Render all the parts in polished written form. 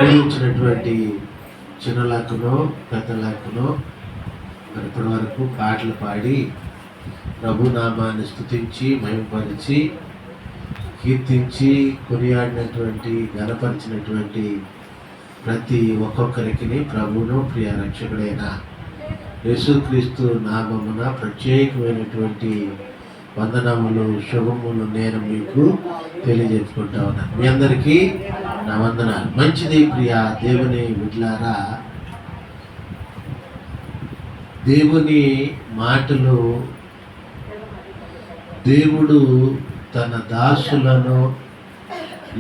ఇచ్చినటువంటి చిన్నలాకును పెద్దలాకును మరి ఇప్పటి వరకు పాటలు పాడి ప్రభు నామాన్ని స్తుతించి మహిమపరిచి కీర్తించి కొనియాడినటువంటి ఘనపరిచినటువంటి ప్రతి ఒక్కొక్కరికి ప్రభువును ప్రియ రక్షకుడైన యేసుక్రీస్తు నామమున ప్రత్యేకమైనటువంటి వందనములు శుభములు నేను మీకు తెలియజేసుకుంటా ఉన్నాను. మీ అందరికీ నా వందనాలు. మంచిది ప్రియ దేవుని బిడ్డలారా, దేవుని మాటలు దేవుడు తన దాసులను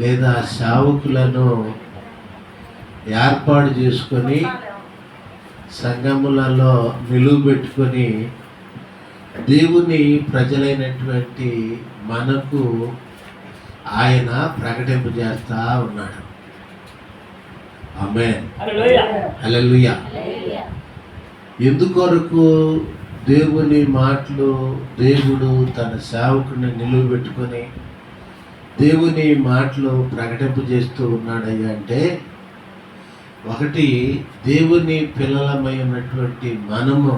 లేదా సేవకులను ఏర్పాటు చేసుకొని సంఘములలో నిలువబెట్టుకొని దేవుని ప్రజలైనటువంటి మనకు ఆయన ప్రకటింపజేస్తా ఉన్నాడు. ఆమేన్, హల్లెలూయా. ఎందుకొరకు దేవుని మాటలు దేవుడు తన సేవకుని నిలువబెట్టుకొని దేవుని మాటలు ప్రకటింపజేస్తూ ఉన్నాడయ్యా అంటే, ఒకటి, దేవుని పిల్లలమై ఉన్నటువంటి మనము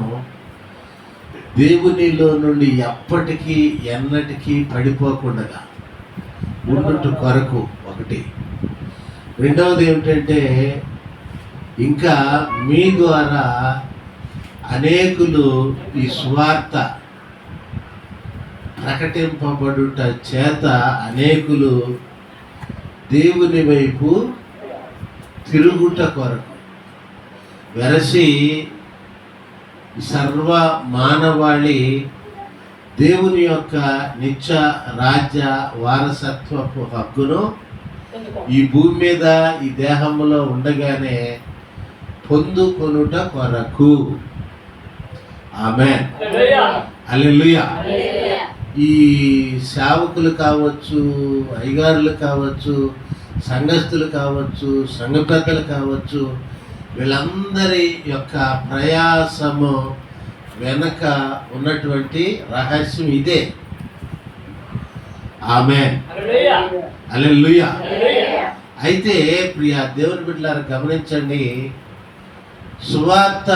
దేవునిలో నుండి ఎప్పటికీ ఎన్నటికీ పడిపోకుండా ఉన్నట్టు కొరకు ఒకటి. రెండవది ఏమిటంటే, ఇంకా మీ ద్వారా అనేకులు ఈ సువార్త ప్రకటింపబడుట చేత అనేకులు దేవుని వైపు తిరుగుట కొరకు వెరసి సర్వ మానవాళి దేవుని యొక్క నిత్య రాజ్య వారసత్వపు హక్కును ఈ భూమి మీద ఈ దేహంలో ఉండగానే పొందుకొనుట కొరకు. ఆమేన్, హల్లెలూయా. ఈ సేవకులు కావచ్చు, అయ్యగారులు కావచ్చు, సంఘస్థులు కావచ్చు, సంఘ పెద్దలు కావచ్చు, వీళ్ళందరి యొక్క ప్రయాసము వెనక ఉన్నటువంటి రహస్యం ఇదే. ఆమేన్, హల్లెలూయా. అయితే ప్రియ దేవుని బిడ్డలారా గమనించండి, సువార్త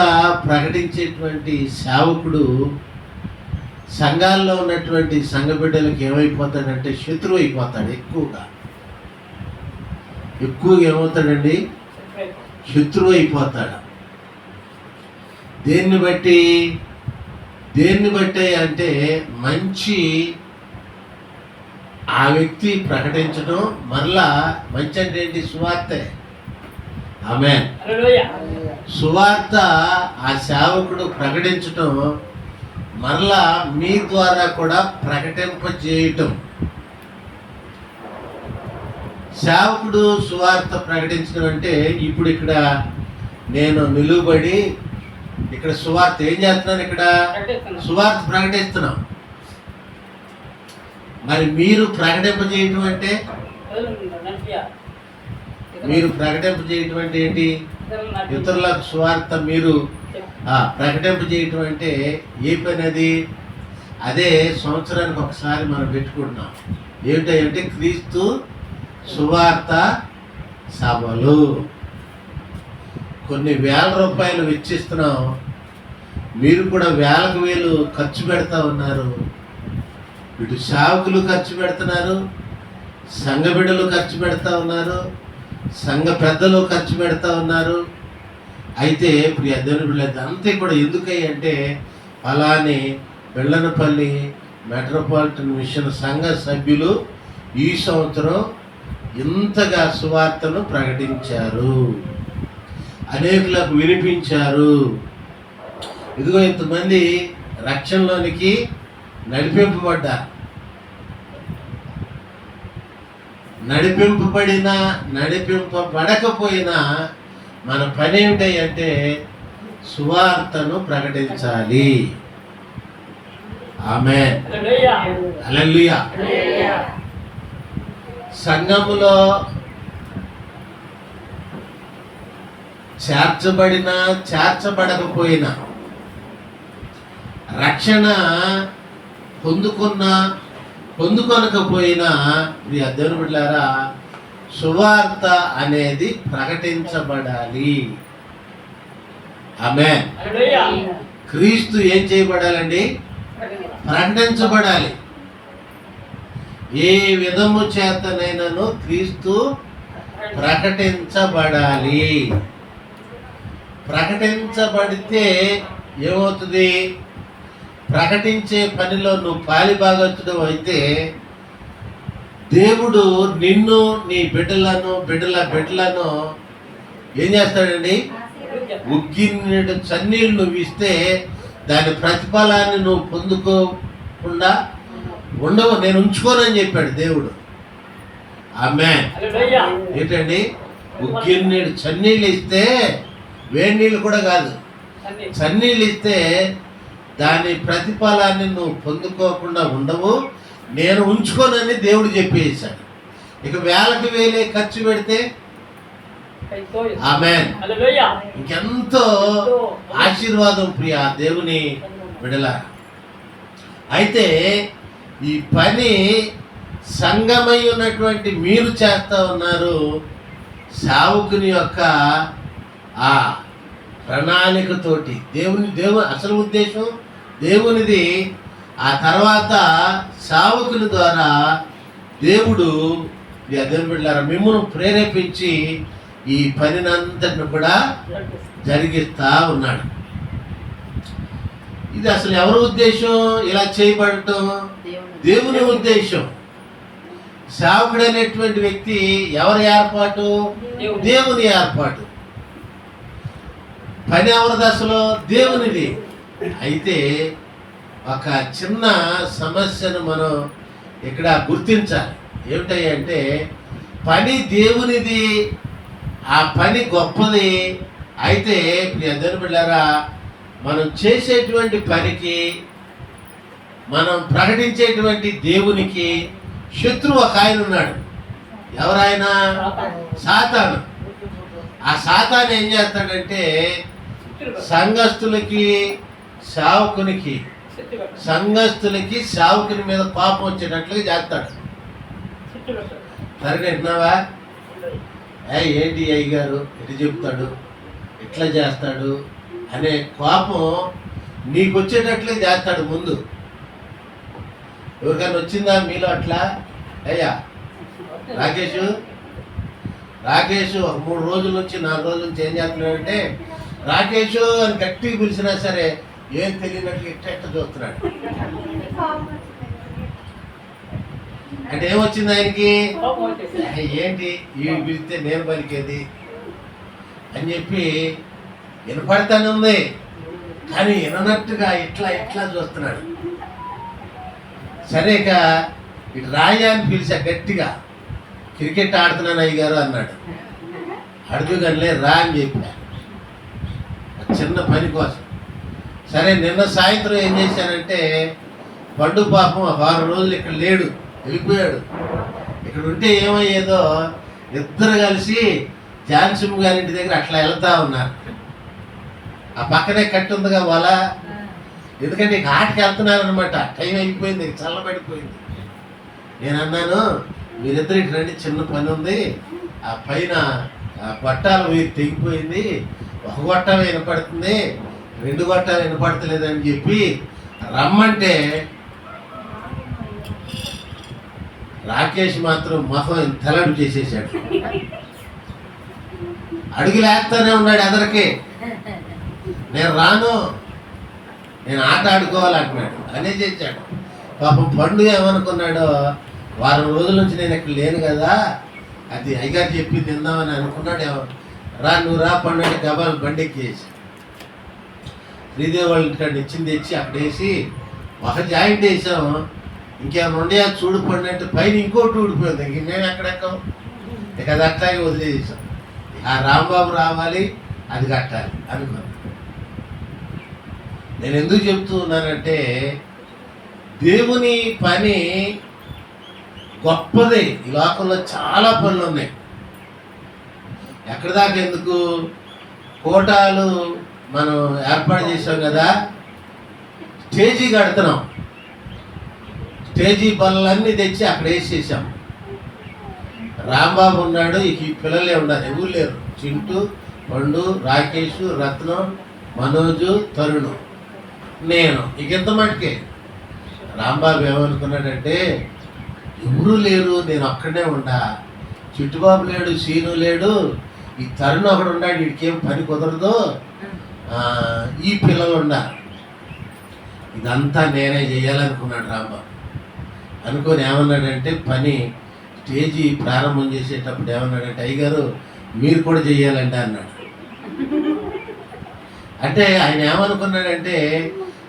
ప్రకటించేటువంటి సేవకుడు సంఘాల్లో ఉన్నటువంటి సంఘ బిడ్డలకు ఏమైపోతాడంటే శత్రువు అయిపోతాడు. ఎక్కువగా ఏమవుతాడండి? శత్రువు అయిపోతాడు. దేన్ని బట్టి అంటే మంచి ఆ వ్యక్తి ప్రకటించడం, మరలా మంచి అంటే ఏంటి? సువార్తే. ఆమేన్, సువార్త ఆ సేవకుడు ప్రకటించటం, మరలా మీ ద్వారా కూడా ప్రకటింపజేయటం. సేవకుడు సువార్త ప్రకటించడం అంటే, ఇప్పుడు ఇక్కడ నేను నిలువబడి ఇక్కడ సువార్త ఏం చేస్తున్నాను? ఇక్కడ సువార్త ప్రకటిస్తున్నాం. మరి మీరు ప్రకటింపజేయటం అంటే, ఏంటి? ఇతరులకు సువార్త మీరు ప్రకటింపజేయటం అంటే ఏ పని అది? అదే సంవత్సరానికి ఒకసారి మనం పెట్టుకుంటున్నాం. ఏమిటంటే క్రీస్తు సువార్త సభలు. కొన్ని వేల రూపాయలు వెచ్చిస్తున్నాం. మీరు కూడా వేలకు వేలు ఖర్చు పెడతా ఉన్నారు. ఇటు సేవకులు ఖర్చు పెడుతున్నారు, సంఘ బిడ్డలు ఖర్చు పెడతా ఉన్నారు, సంఘ పెద్దలు ఖర్చు పెడతా ఉన్నారు. అయితే ప్రియ దేవుని బిడ్డలు అంతే కూడా ఎందుకయ్యి అంటే, అలానే బెల్లనపల్లి మెట్రోపాలిటన్ మిషన్ సంఘ సభ్యులు ఈ సంవత్సరం ఇంతగా సువార్తను ప్రకటించారు, అనేకులకు వినిపించారు. ఇదిగో ఇంతమంది రక్షణలోనికి నడిపింపబడ్డారు. నడిపింపబడకపోయినా మన పని ఏమిటి అంటే సువార్తను ప్రకటించాలి. ఆమేన్, హల్లెలూయా. సంఘములో చేర్చబడకపోయినా, రక్షణ పొందుకొనకపోయినా, ప్రియ దేవుని బిడ్డలారా, సువార్త అనేది ప్రకటించబడాలి. ఆమేన్. క్రీస్తు ఏం చేయబడాలండి? ప్రకటించబడాలి. ఏ విధము చేతనైనాను క్రీస్తు ప్రకటించబడాలి. ప్రకటించబడితే ఏమవుతుంది? ప్రకటించే పనిలో నువ్వు పాలిభాగస్తుడు అయితే దేవుడు నిన్ను, నీ బిడ్డలను ఏం చేస్తాడండి? ఉగ్గిన్నెడు చన్నీళ్ళు నువ్వు ఇస్తే దాని ప్రతిఫలాన్ని నువ్వు పొందుకోకుండా ఉండవు, నేను ఉంచుకోనని చెప్పాడు దేవుడు. ఆమేన్. ఏంటండి? ఉగ్గిన్నెడు చన్నీళ్ళు ఇస్తే, వేడి నీళ్ళు కూడా కాదు, చన్నీళ్ళు ఇస్తే దాని ప్రతిఫలాన్ని నువ్వు పొందుకోకుండా ఉండవు, నేను ఉంచుకోనని దేవుడు చెప్పేశాడు. ఇక వేలకు వేలే ఖర్చు పెడితే ఆమేన్, ఇంకెంతో ఆశీర్వాదం ప్రియ దేవుని బిడ్డల. అయితే ఈ పని సంఘమై ఉన్నటువంటి మీరు చేస్తా ఉన్నారు. సేవకుని యొక్క ఆ ప్రణాళికతోటి దేవుని అసలు ఉద్దేశం దేవునిది. ఆ తర్వాత సేవకుని ద్వారా దేవుడు మిమ్మల్ని ప్రేరేపించి ఈ పనినంతటిని కూడా జరిగిస్తా ఉన్నాడు. ఇది అసలు ఎవరి ఉద్దేశం? ఇలా చేయబడటం దేవుని ఉద్దేశం. సేవకుడు అనేటువంటి వ్యక్తి ఎవరి ఏర్పాటు? దేవుని ఏర్పాటు. పని ఎవరిది? అసలు దేవునిది. అయితే ఒక చిన్న సమస్యను మనం ఇక్కడ గుర్తించాలి. ఏమిటంటే పని దేవునిది, ఆ పని గొప్పది. అయితే అందరి బిడ్డారా, మనం చేసేటువంటి పనికి, మనం ప్రకటించేటువంటి దేవునికి శత్రువు ఒక ఆయన ఉన్నాడు. ఎవరాయన? సాతాను. ఆ సాతాను ఏం చేస్తాడంటే సంఘస్థులకి సేవకుని మీద కోపం వచ్చేటట్లుగా చేస్తాడు. సరే వింటున్నావా? ఏంటి అయ్యగారు ఎటు చెప్తాడు, ఎట్లా చేస్తాడు అనే కోపం నీకు వచ్చేటట్లే చేస్తాడు. ముందు ఎవరికైనా వచ్చిందా మీలో అట్లా? అయ్యా రాకేష్ ఒక 3 రోజుల నుంచి 4 రోజుల నుంచి ఏం చేస్తున్నాడంటే రాకేష్ అని గట్టిగా పిలిచినా సరే ఏం తెలియనట్లు ఇట్ట చూస్తున్నాడు. అంటే ఏమొచ్చింది ఆయనకి? ఏంటి ఈ పిలిస్తే నేను పలికేది అని చెప్పి వినపడతానే ఉంది, కానీ విననట్టుగా ఇట్లా చూస్తున్నాడు. సరేక ఇటు రాజా అని పిలిచా గట్టిగా, క్రికెట్ ఆడుతున్నాను అయ్యగారు అన్నాడు. అడుగుగానే రా అని చెప్పా చిన్న పని కోసం. సరే నిన్న సాయంత్రం ఏం చేశానంటే పండు పాపం 6 రోజులు ఇక్కడ లేడు, వెళ్ళిపోయాడు. ఇక్కడ ఉంటే ఏమయ్యేదో ఇద్దరు కలిసి జాన్సిమ్ గారింటి దగ్గర అట్లా వెళ్తా ఉన్నారు. ఆ పక్కనే కట్టి ఉందిగా వాళ్ళ, ఎందుకంటే ఇక ఆటకి వెళ్తున్నారనమాట. టైం అయిపోయింది, చల్లబడిపోయింది. నేను అన్నాను మీరిద్దరు ఇటు రండి, చిన్న పని ఉంది. ఆ పైన గొట్టాలు మీరు తెగిపోయింది, ఒక గొట్టం వినపడుతుంది, 2 గొట్టాలు వినపడతలేదని చెప్పి రమ్మంటే రాకేష్ మాత్రం మొహం తెలడు చేసేసాడు. అడుగులేస్తానే ఉన్నాడు ఎదరికి. నేను రాను, నేను ఆట ఆడుకోవాలంటున్నాడు అనే చేశాడు. పాపం పండు ఏమనుకున్నాడో, వారం రోజుల నుంచి నేను ఇక్కడ లేను కదా, అది అయ్యగారు చెప్పి తిందామని అనుకున్నాడు. రా నువ్వు రా పండు అంటే గబాలు బండెక్కేసి శ్రీదేవి వాళ్ళ ఇంటికాడ ఇచ్చింది తెచ్చి అక్కడ వేసి ఒక జాయింట్ వేసాము. ఇంకేమైనా ఉండే చూడు పండు అంటే పైన ఇంకోటి ఊడిపోయింది. ఇంక మేము ఎక్కడెక్కాం, ఇక అది అట్లాగే వదిలేసాం. ఆ రాంబాబు రావాలి, అది కట్టాలి అనుకున్నాను. నేను ఎందుకు చెప్తూ ఉన్నానంటే దేవుని పని గొప్పది. ఈ లోకంలో చాలా పనులు ఉన్నాయి. ఎక్కడి దాకా ఎందుకు, కోటాలు మనం ఏర్పాటు చేసాం కదా, స్టేజీ కడుతున్నాం. స్టేజీ పనులన్నీ తెచ్చి అక్కడ వేసేసాం. రాంబాబు ఉన్నాడు, ఇక ఈ పిల్లలే ఉన్నారు, ఎవరు లేరు. చింటూ, పండు, రాకేష్, రత్నం, మనోజు, తరుణు, నేను, ఇక ఇంత మటుకే. రాంబాబు ఏమనుకున్నాడంటే ఎవరూ లేరు, నేను ఒక్కడే ఉండా, చిట్టుబాబు లేడు, సీను లేడు, ఈ తరుణ్ ఒకడు ఉన్నాడు, వీడికేం పని కుదరదు, ఈ పిల్లలు ఉన్నారు, ఇదంతా నేనే చేయాలనుకున్నాడు రాంబాబు. అనుకొని ఏమన్నాడంటే పని స్టేజీ ప్రారంభం చేసేటప్పుడు ఏమన్నాడంటే అయ్యగారు మీరు కూడా చెయ్యాలంటే అన్నాడు. అంటే ఆయన ఏమనుకున్నాడంటే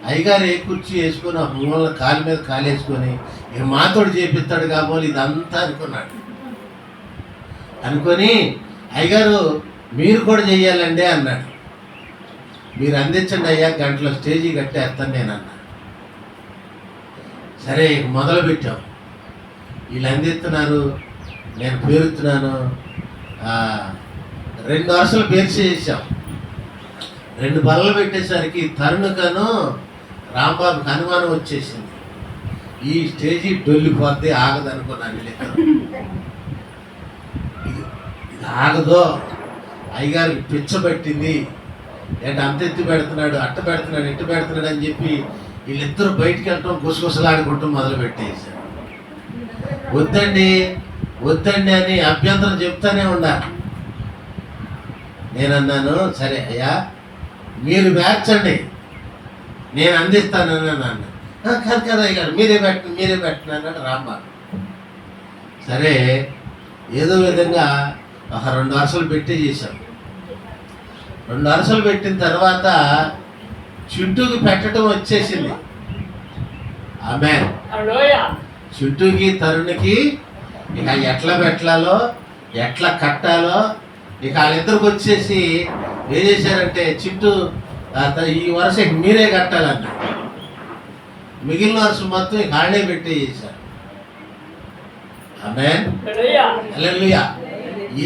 అయ్యగారు ఏ కుర్చీ వేసుకొని ఆ మూల కాలు మీద కాలు వేసుకొని ఇక మాతోడు చేపిస్తాడు కాబోలు ఇదంతా అనుకున్నాడు. అనుకొని అయ్యగారు మీరు కూడా చెయ్యాలండి అన్నాడు. మీరు అందించండి అయ్యా, గంటలో స్టేజీ కట్టేస్తాను నేను అన్నా. సరే మొదలు పెట్టాం. వీళ్ళు అందిస్తున్నారు, నేను పేరుతున్నాను. 2 వరుసలు పేరు చేసాం. 2 బల్లలు పెట్టేసరికి తరుణుకను రాంబాబుకి అనుమానం వచ్చేసింది. ఈ స్టేజీ డొల్లిపోతే ఆగదనుకున్నాను. వీళ్ళిద్దరు ఇది ఆగదో, అయ్యగారికి పిచ్చబట్టింది, ఏంటి అంత ఎత్తి పెడుతున్నాడు, అట్ట పెడుతున్నాడు, ఇట్ట పెడుతున్నాడు అని చెప్పి వీళ్ళిద్దరూ బయటికి వెళ్ళటం గుసగుసలాడుకుంటూ మొదలు పెట్టేశారు. వద్దండి వద్దండి అని అభ్యంతరం చెప్తానే ఉన్నారు. నేనన్నాను సరే అయ్యా మీరు వేర్చండి, నేను అందిస్తానని అన్నాను. కాదు కదా అయ్యారు, మీరే పెట్టండి అన్నాడు రాంబాబు. సరే ఏదో విధంగా ఒక 2 వరుసలు పెట్టి చేశాం. 2 వరుసలు పెట్టిన తర్వాత చింటూకి పెట్టడం వచ్చేసింది. ఆమెన్. చింటూకి తరుణ్కి ఇక ఎట్లా పెట్టాలో ఎట్లా కట్టాలో ఇక వాళ్ళిద్దరికి వచ్చేసి ఏం చేశారంటే చింటూ ఈ వరుస మీరే కట్టాలన్న, మిగిలిన వరుస మొత్తం ఇక వాళ్ళే పెట్టి చేశారు. ఆమెన్. హల్లెలూయా.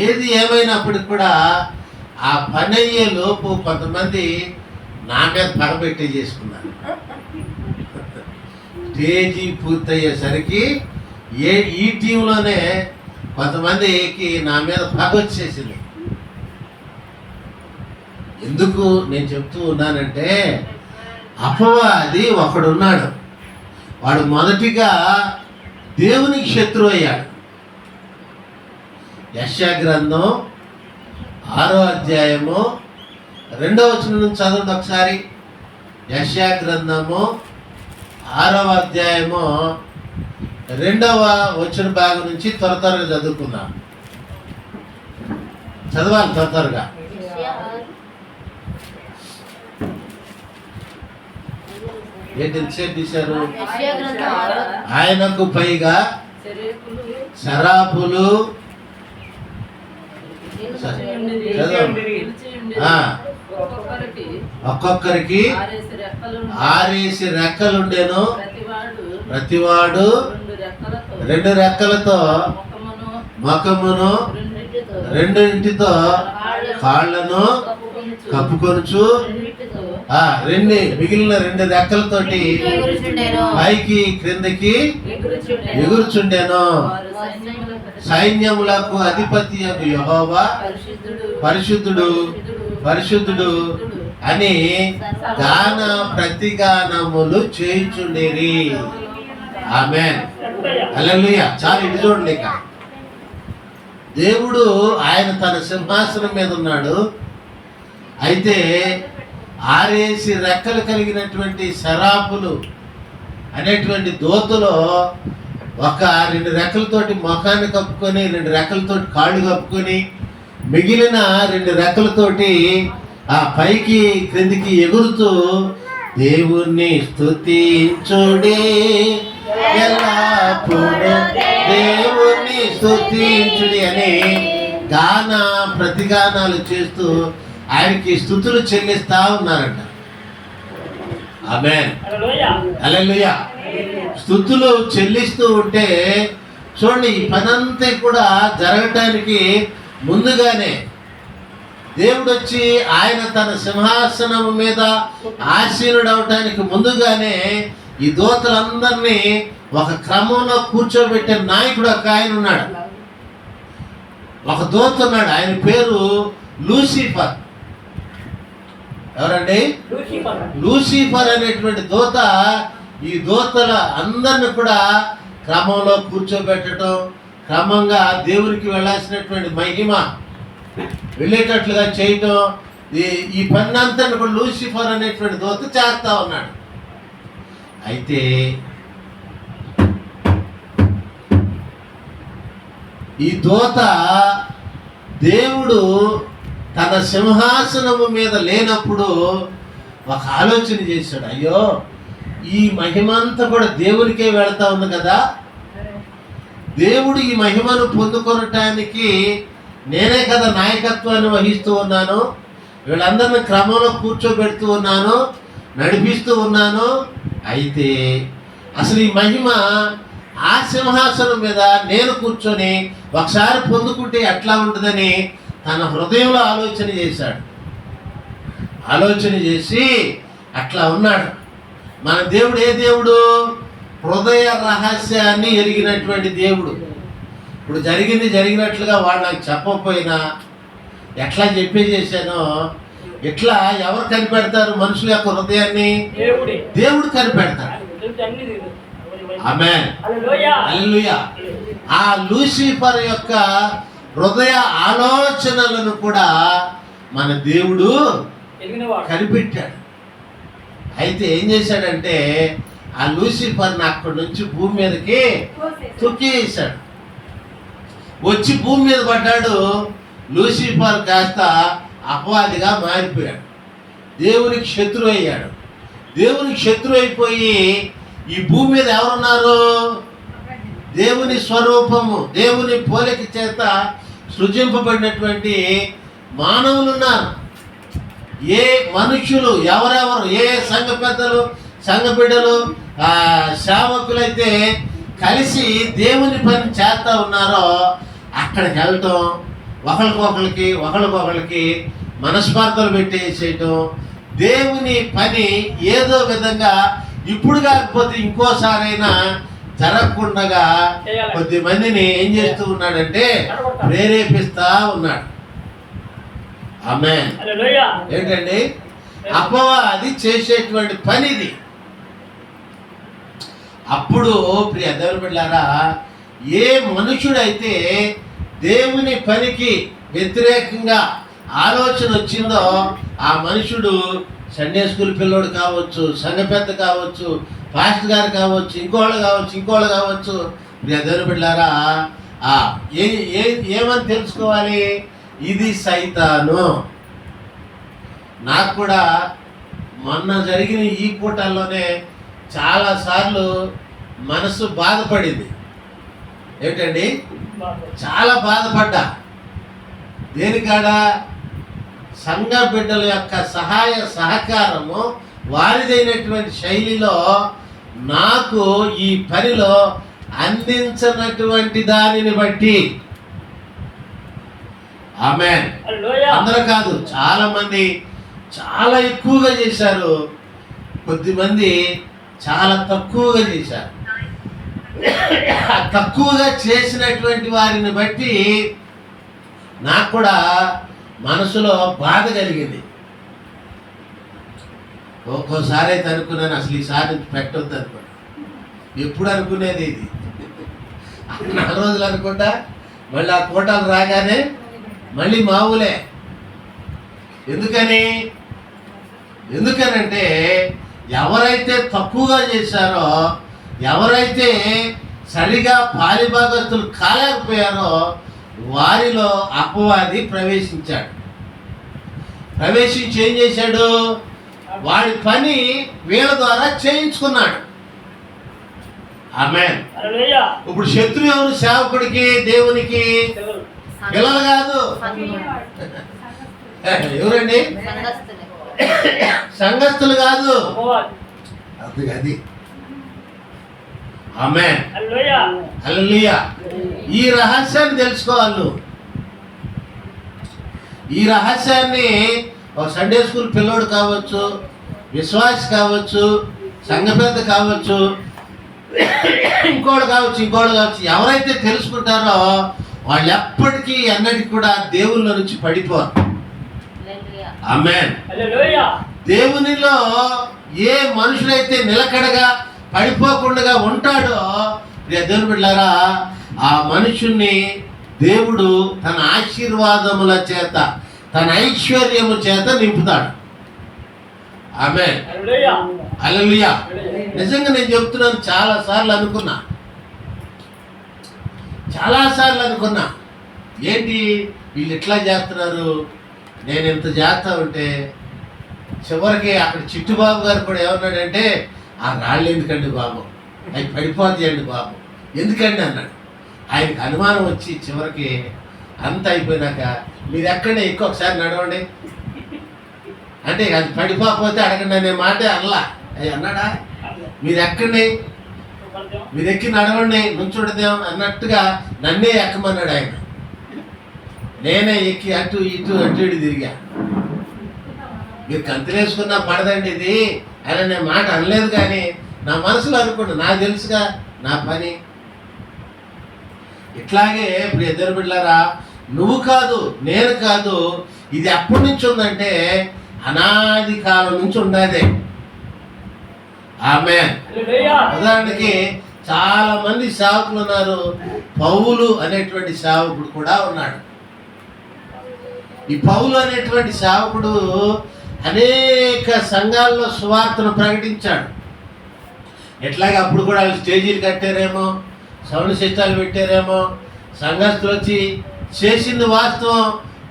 ఏది ఏమైనప్పటికి కూడా ఆ పని అయ్యే లోపు కొంతమంది నా మీద పగబెట్టి చేసుకున్నారు. స్టేజీ పూర్తయ్యేసరికి ఈ టీంలోనే కొంతమందికి నా మీద పగ వచ్చేసింది. ఎందుకు నేను చెప్తూ ఉన్నానంటే అపవాది ఒకడున్నాడు, వాడు మొదటిగా దేవునికి శత్రువు అయ్యాడు. యెషయా గ్రంథం 6వ అధ్యాయము 2వ వచనం నుంచి చదవండి ఒకసారి. యెషయా గ్రంథము 6వ అధ్యాయము 2వ వచన భాగం నుంచి త్వరగా చదువుకుందాం. చదవాలి త్వరగా. ఏంటి ఎంతసేపు తీశారు? ఆయనకు పైగా శరాపులు ఒక్కొక్కరికి 6 రెక్కలుండేను, ప్రతివాడు 2 రెక్కలతో ముఖమును 2 కాళ్ళను కప్పుకొనుచు మిగిలిన 2 రెక్కలతోటి పైకి క్రిందకి ఎగురుచుండెను. సైన్యములకు అధిపతి యెహోవా పరిశుద్ధుడు పరిశుద్ధుడు అని గాన ప్రతిగానములు చేయుచుండేరి. ఆమేన్. హల్లెలూయా. చాలు ఇది చూడండి. ఇక దేవుడు ఆయన తన సింహాసనం మీద ఉన్నాడు. అయితే 6 రెక్కలు కలిగినటువంటి శరాపులు అనేటువంటి దూతలో ఒక 2 రెక్కలతోటి ముఖాన్ని కప్పుకొని 2 రెక్కలతోటి కాళ్ళు కప్పుకొని మిగిలిన 2 రెక్కలతోటి ఆ పైకి క్రిందికి ఎగురుతూ దేవుణ్ణి స్తుతించుడి ఎల్లప్పుడూ దేవుణ్ణి స్తుతించుడి అని గాన ప్రతిగానాలు చేస్తూ ఆయనకి స్తుతులు చెల్లిస్తా ఉన్నారంట. ఆమేన్. హల్లెలూయా. స్తుతులు చెల్లిస్తూ ఉంటే చూడండి, ఈ పనంతా కూడా జరగటానికి ముందుగానే దేవుడు వచ్చి ఆయన తన సింహాసనం మీద ఆసీనుడవటానికి ముందుగానే ఈ దూతలందరినీ ఒక క్రమంలో కూర్చోబెట్టే నాయకుడు ఒక ఆయన ఉన్నాడు. ఒక దూత ఉన్నాడు, ఆయన పేరు లూసిఫర్. ఎవరండి? లూసిఫర్ అనేటువంటి దూత. ఈ దూతల అందరిని కూడా క్రమంలో కూర్చోబెట్టడం, క్రమంగా దేవునికి వెళ్ళాల్సినటువంటి మహిమ వెళ్ళేటట్లుగా చేయటం, ఈ పని అంతా కూడా లూసిఫర్ అనేటువంటి దూత చేస్తా ఉన్నాడు. అయితే ఈ దూత దేవుడు తన సింహాసనము మీద లేనప్పుడు ఒక ఆలోచన చేశాడు. అయ్యో, ఈ మహిమంతా కూడా దేవునికే వెళతా ఉంది కదా, దేవుడు ఈ మహిమను పొందుకొనటానికి నేనే కదా నాయకత్వాన్ని వహిస్తూ ఉన్నాను, వీళ్ళందరినీ క్రమంలో కూర్చోబెడుతూ ఉన్నాను, నడిపిస్తూ ఉన్నాను. అయితే అసలు ఈ మహిమ ఆ సింహాసనం మీద నేను కూర్చొని ఒకసారి పొందుకుంటే ఎట్లా ఉంటుందని తన హృదయంలో ఆలోచన చేశాడు. ఆలోచన చేసి అట్లా ఉన్నాడు. మన దేవుడు ఏ దేవుడు? హృదయ రహస్యాన్ని ఎరిగినటువంటి దేవుడు. ఇప్పుడు జరిగినట్లుగా వాడు నాకు చెప్పకపోయినా ఎట్లా చెప్పేసేసానో ఇట్లా ఎవరు కనిపెడతారు మనుషుల యొక్క హృదయాన్ని? దేవుడు కనిపెడతాడు. ఆమేన్, హల్లెలూయా. ఆ లూసిఫర్ యొక్క హృదయ ఆలోచనలను కూడా మన దేవుడు కనిపెట్టాడు. అయితే ఏం చేశాడంటే ఆ లూసిఫర్ని అక్కడి నుంచి భూమి మీదకి తొక్కేసాడు. వచ్చి భూమి మీద పడ్డాడు. లూసిఫర్ కాస్త అపవాదిగా మారిపోయాడు, దేవునికి శత్రువు అయ్యాడు. దేవునికి శత్రువు అయిపోయి ఈ భూమి మీద ఎవరున్నారు? దేవుని స్వరూపము, దేవుని పోలిక చేత సృజింపబడినటువంటి మానవులు ఉన్నారు. ఏ మనుషులు ఎవరెవరు, ఏ సంఘ పెద్దలు, సంఘ బిడ్డలు, సేవకులైతే కలిసి దేవుని పని చేస్తూ ఉన్నారో అక్కడికి వెళ్ళటం, ఒకరికొకరికి మనస్పార్థలు పెట్టేసేయటం, దేవుని పని ఏదో విధంగా ఇప్పుడు కాకపోతే ఇంకోసారైనా జరగకుండా కొద్ది మందిని ఏం చేస్తూ ఉన్నాడంటే ప్రేరేపిస్తా ఉన్నాడు. ఆమేన్. ఏంటండి? అపవాది చేసేటువంటి పనిది. అప్పుడు ప్రియ దేవుని బిడ్డలారా, ఏ మనుషుడైతే దేవుని పనికి వ్యతిరేకంగా ఆలోచన వచ్చిందో ఆ మనుషుడు సండే స్కూల్ పిల్లోడు కావచ్చు, సంఘ పెద్ద కావచ్చు, పాస్టర్ గారు కావచ్చు, ఇంకోళ్ళు కావచ్చు. ప్రియ దేవుని బిడ్డలారా, ఏమని తెలుసుకోవాలి? ఇది సైతాను. నాకు కూడా మొన్న జరిగిన ఈ కూటల్లోనే చాలాసార్లు మనసు బాధపడింది. ఏంటండి? చాలా బాధపడ్డా. దేనికాడ? సంఘ బిడ్డల యొక్క సహాయ సహకారము వారిదైనటువంటి శైలిలో నాకు ఈ పనిలో అందించినటువంటి దానిని బట్టి. ఆమేన్. అందరూ కాదు, చాలా మంది చాలా ఎక్కువగా చేశారు, కొద్దిమంది చాలా తక్కువగా చేశారు. తక్కువగా చేసినటువంటి వారిని బట్టి నాకు కూడా మనసులో బాధ కలిగింది. ఒక్కోసారి అయితే అనుకున్నాను అసలు ఈసారి పెట్టొద్దు అనుకోండి. ఎప్పుడు అనుకునేది ఇది. 4 రోజులు అనుకుంటా, మళ్ళీ ఆ కోటాలు రాగానే మళ్ళీ మామూలే. ఎందుకనంటే ఎవరైతే తక్కువగా చేశారో, ఎవరైతే సరిగా పాలిభాగస్తులు కాలేకపోయారో వారిలో అపవాది ప్రవేశించాడు. ప్రవేశించి ఏం చేశాడు? వాడి పని వీళ్ళ ద్వారా చేయించుకున్నాడు. ఆమేన్. ఇప్పుడు శత్రు ఎవరు? సేవకుడికి, దేవునికి పిల్లలు కాదు. ఎవరండి? సంఘస్థులు కాదు. అది ఆమేన్, హల్లెలూయా. ఈ రహస్యాన్ని తెలుసుకోవాలి. ఈ రహస్యాన్ని ఒక సండే స్కూల్ పిల్లోడు కావచ్చు, విశ్వాసి కావచ్చు, సంఘ పెద్ద కావచ్చు, ఇంకోడు కావచ్చు, ఎవరైతే తెలుసుకుంటారో వాళ్ళు ఎప్పటికీ ఎన్నటికి కూడా దేవుళ్ళ నుంచి పడిపోరు. ఆమేన్. దేవునిలో ఏ మనుషులైతే నిలకడగా పడిపోకుండా ఉంటాడో దేవుని బిడ్డలారా, ఆ మనుషుణ్ణి దేవుడు తన ఆశీర్వాదముల చేత, తన ఐశ్వర్యము చేత నింపుతాడు. ఆమేన్. హల్లెలూయా. నిజంగా నేను చెప్తున్నాను, చాలాసార్లు అనుకున్నా ఏంటి వీళ్ళు ఎట్లా చేస్తున్నారు, నేను ఎంత చేస్తా ఉంటే చివరికి అక్కడ చిట్టుబాబు గారు కూడా ఏమన్నాడంటే, ఆ రాళ్ళు ఎందుకండి బాబు, అవి పడిపోతాయండి బాబు, ఎందుకండి అన్నాడు. ఆయనకు అనుమానం వచ్చి చివరికి అంత అయిపోయినాక, మీరు ఎక్కడే ఎక్కువ ఒకసారి నడవండి అంటే, అది పడిపోతే అడగండి అనే మాట అల్లా అన్నాడా. మీరు ఎక్కండి, మీరు ఎక్కి నడవండి, నుంచుండదేం అన్నట్టుగా నన్నే ఎక్కమన్నాడు ఆయన. నేనే ఎక్కి అటు ఇటు తిరిగా. మీరు కంతులేసుకున్నా పడదండి ఇది అని నేను మాట అనలేదు, కానీ నా మనసులో అనుకోండి, నాకు తెలుసుగా నా పని. ఇట్లాగే ఇప్పుడు ఇద్దరు బిడ్డలారా, నువ్వు కాదు నేను కాదు, ఇది ఎప్పటి నుంచి ఉందంటే అనాది కాలం నుంచి ఉండేదే. ఆమేన్. ఉదాహరణకి చాలా మంది సేవకులు ఉన్నారు. పౌలు అనేటువంటి సేవకుడు కూడా ఉన్నాడు. ఈ పౌలు అనేటువంటి సేవకుడు అనేక సంఘాల్లో సువార్తను ప్రకటించాడు. ఎట్లాగే అప్పుడు కూడా వాళ్ళు స్టేజీలు కట్టారేమో, సౌండ్ సిస్టాలు పెట్టారేమో, సంఘస్థులు వచ్చి చేసింది వాస్తవం,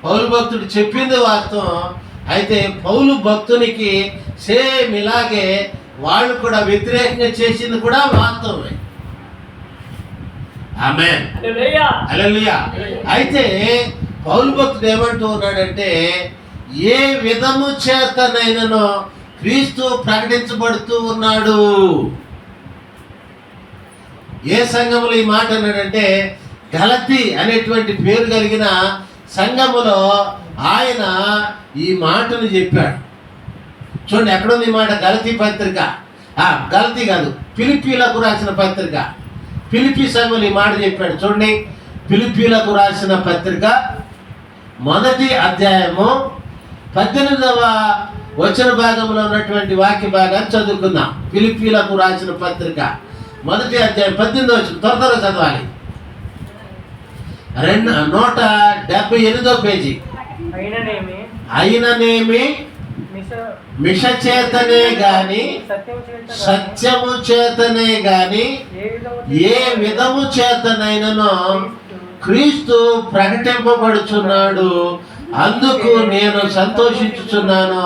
పౌలు భక్తుడు చెప్పింది వాస్తవం. అయితే పౌలు భక్తునికి సేమ్ ఇలాగే వాళ్ళు కూడా వ్యతిరేకంగా చేసింది కూడా వాస్తవమే. ఆమేన్. హల్లెలూయా. అయితే పౌలు భక్తుడు ఏమంటూ ఉన్నాడంటే, ఏ విధము చేతనైనను క్రీస్తు ప్రకటించబడుతూ ఉన్నాడు. ఏ సంఘములో ఈ మాట అన్నాడంటే, గలతీ అనేటువంటి పేరు కలిగిన సంఘములో ఆయన ఈ మాటను చెప్పాడు. చూడండి ఎక్కడుంది ఈ మాట, గలతీ పత్రిక, గలతీ కాదు, ఫిలిప్పీలకు రాసిన పత్రిక, ఫిలిప్పీ సంఘములు ఈ మాట చెప్పాడు. చూడండి, ఫిలిప్పీలకు రాసిన పత్రిక 1వ అధ్యాయము 18వ వచన భాగంలో ఉన్నటువంటి వాక్య భాగాన్ని చదువుకుందాం. ఫిలిప్పీలకు రాసిన పత్రిక 1వ అధ్యాయం 18వ వచనం, త్వరగా చదవాలి. 178వ పేజీ. అయిననేమి మిష చేతనే గాని సత్యము చేతనే గాని ఏ విధము చేతనైనను క్రీస్తు ప్రకటింపబడుచున్నాడు, అందుకు నేను సంతోషించుచున్నాను,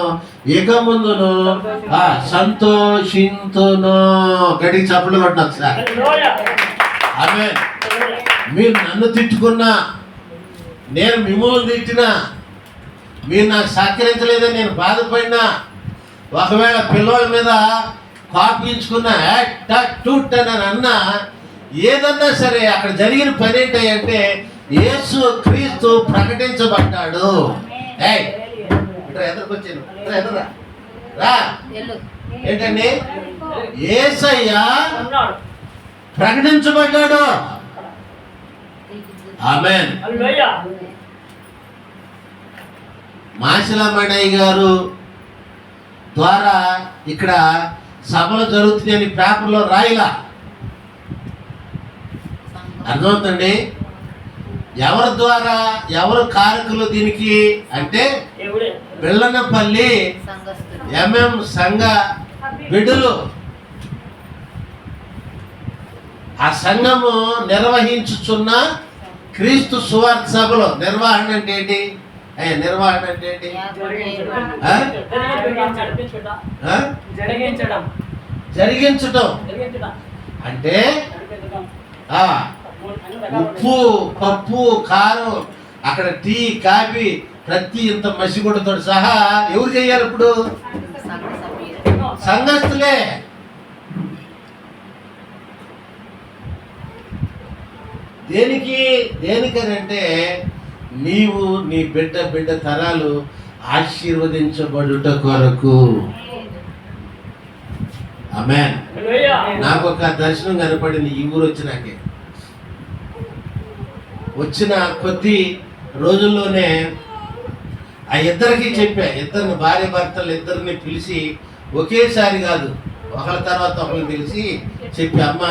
ఇక ముందును సంతోషింతును. గడికి చప్పట్లు కొట్టిన ఒకసారి. ఆమేన్. మీరు నన్ను తిట్టుకున్నా, నేను మిమ్మల్ని తిట్టినా, మీరు నాకు సహకరించలేదని నేను బాధపడినా, ఒకవేళ పిల్లల మీద కాపించుకున్నా టూట్ అని అన్నా, ఏదన్నా సరే అక్కడ జరిగిన పని ఏంటంటే యేసు క్రీస్తు ప్రకటించబడ్డాడు. ఏంటండి, యేసయ్య ప్రకటించబడ్డాడు. ఆమేన్. మాసిలామణయ్య గారు ద్వారా ఇక్కడ సభలు జరుగుతున్నాయని పేపర్లో రాయిలా. అర్థమవుతుంది. ఎవరి ద్వారా, ఎవరు కారకులు దీనికి అంటే బెల్లనపల్లి ఎంఎం సంఘ బిడ్డలు. ఆ సంఘము నిర్వహించుచున్న క్రీస్తు సువార్త సభలో నిర్వహణ అంటే ఏంటి? నిర్వహణ అంటే ఏంటి? జరిగించటం అంటే ఉప్పు, పప్పు, కారం, అక్కడ టీ, కాఫీ, ప్రతి ఇంత మసిగుడ్డతో సహా ఎవరు చేయాలి ఇప్పుడు? సంఘస్థులే. దేనికనంటే నీవు నీ బిడ్డ తరాలు ఆశీర్వదించబడుట కొరకు. ఆమేన్. నాకు ఒక దర్శనం కనపడింది ఈ ఊరు వచ్చినాకే. వచ్చిన కొద్ది రోజుల్లోనే ఆ ఇద్దరికి చెప్పా, ఇద్దరిని భార్య భర్తలు ఇద్దరిని పిలిచి ఒకేసారి కాదు, ఒకరి తర్వాత ఒకరిని పిలిచి చెప్పి, అమ్మ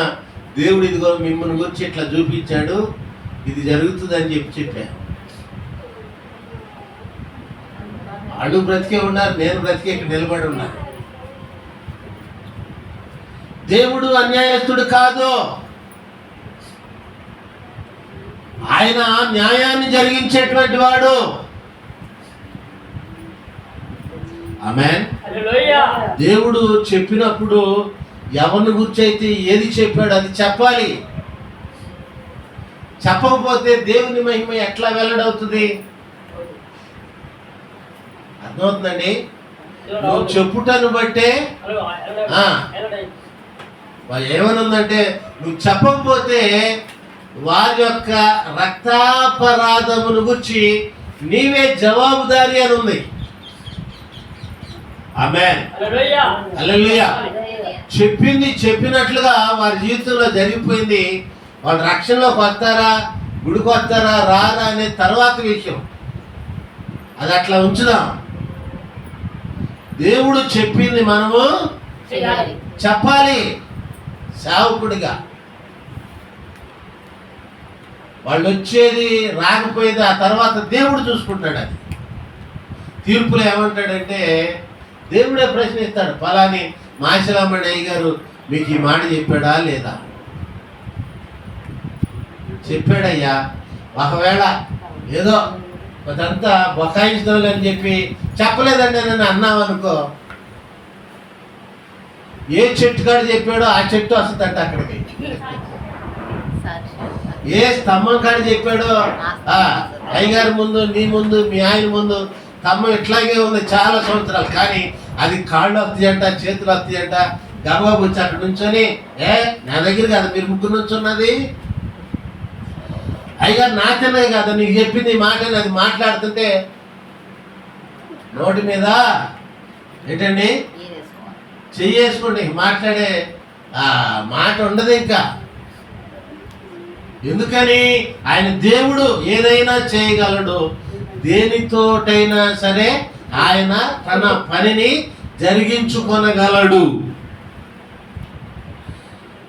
దేవుడు ఇదిగో మిమ్మల్ని గురించి ఇట్లా చూపించాడు, ఇది జరుగుతుందని చెప్పా. వాళ్ళు బ్రతికే ఉన్నారు, నేను బ్రతికే ఇక్కడ నిలబడి ఉన్నాను. దేవుడు అన్యాయస్తుడు కాదు, ఆయన న్యాయాన్ని జరిగించేటువంటి వాడు. ఆమేన్. దేవుడు చెప్పినప్పుడు ఎవరిని గురించి అయితే ఏది చెప్పాడు అది చెప్పాలి. చెప్పకపోతే దేవుని మహిమ ఎట్లా వెల్లడవుతుంది? అర్థమవుతుందండి? నువ్వు చెప్పుటను బట్టే ఏమనుందంటే, నువ్వు చెప్పకపోతే వారి యొక్క రక్తాపరాధమును గురించి నీవే జవాబుదారి అని ఉంది. ఆమేన్. హల్లెలూయా. చెప్పింది చెప్పినట్లుగా వారి జీవితంలో జరిగిపోయింది. వాళ్ళు రక్షణలోకి వస్తారా, గుడికి వస్తారా, రారా అనే తర్వాత విషయం. అది అట్లా ఉంచుదాం. దేవుడు చెప్పింది మనము చెప్పాలి సేవకుడిగా. వాళ్ళు వచ్చేది రాకపోయేది ఆ తర్వాత దేవుడు చూసుకుంటాడు. అది తీర్పులో ఏమంటాడంటే, దేవుడే ప్రశ్నిస్తాడు, ఫలాని మాసిరామణి అయ్య గారు మీకు ఈ మాట చెప్పాడా లేదా? చెప్పాడయ్యా. ఒకవేళ ఏదో అదంతా బొకాయించడం అని చెప్పి చెప్పలేదండి నన్ను అన్నావు అనుకో, ఏ చెట్టు కాడ చెప్పాడో ఆ చెట్టు వస్తుందంట అక్కడికి. ఏ స్తంభం కాడ చెప్పాడో అయ్యగారి ముందు, నీ ముందు, మీ ఆయన ముందు స్తంభం ఇట్లాగే ఉంది చాలా సంవత్సరాలు, కానీ అది కాళ్ళు వస్తాయంట, చేతులు వస్తాయంట. గర్భాబు వచ్చి అక్కడ నుంచొని, నా దగ్గర కాదు మీరు ముగ్గురు నుంచి ఉన్నది, అయ్యగారు నాకనే కాదు నీకు చెప్పింది మాట అది మాట్లాడుతుంటే నోటి మీద ఏంటండి చెయ్యేసుకోండి, మాట్లాడే మాట ఉండదు ఇంకా. ఎందుకని? ఆయన దేవుడు ఏదైనా చేయగలడు. దేనితోటైనా సరే ఆయన తన పనిని జరిగించుకొనగలడు.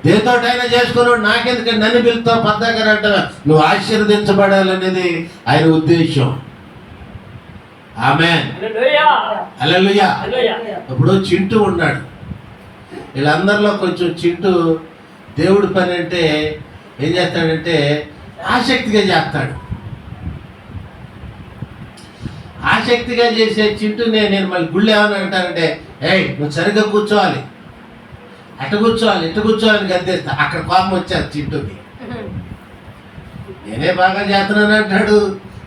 దేనితోటైనా చేసుకున్నాడు. నాకెందుకంటే నన్ను పిలుస్తావు పద్దాకరంట, నువ్వు ఆశీర్వదించబడాలనేది ఆయన ఉద్దేశం. ఆమేన్. హల్లెలూయా. ఇప్పుడు చింటూ ఉన్నాడు. వీళ్ళందరిలో కొంచెం చింటూ దేవుడి పని అంటే ఏం చేస్తాడంటే ఆసక్తిగా చేస్తాడు. ఆసక్తిగా చేసే చింటూనే నేను మళ్ళీ గుళ్ళు ఏమని అంటానంటే, నువ్వు సరిగ్గా కూర్చోవాలి, అటు కూర్చోవాలి, ఇటు కూర్చోవాలని గద్దేస్తా. అక్కడ కోపం వచ్చారు చింటూకి. నేనే బాగా చేస్తున్నాను అంటాడు,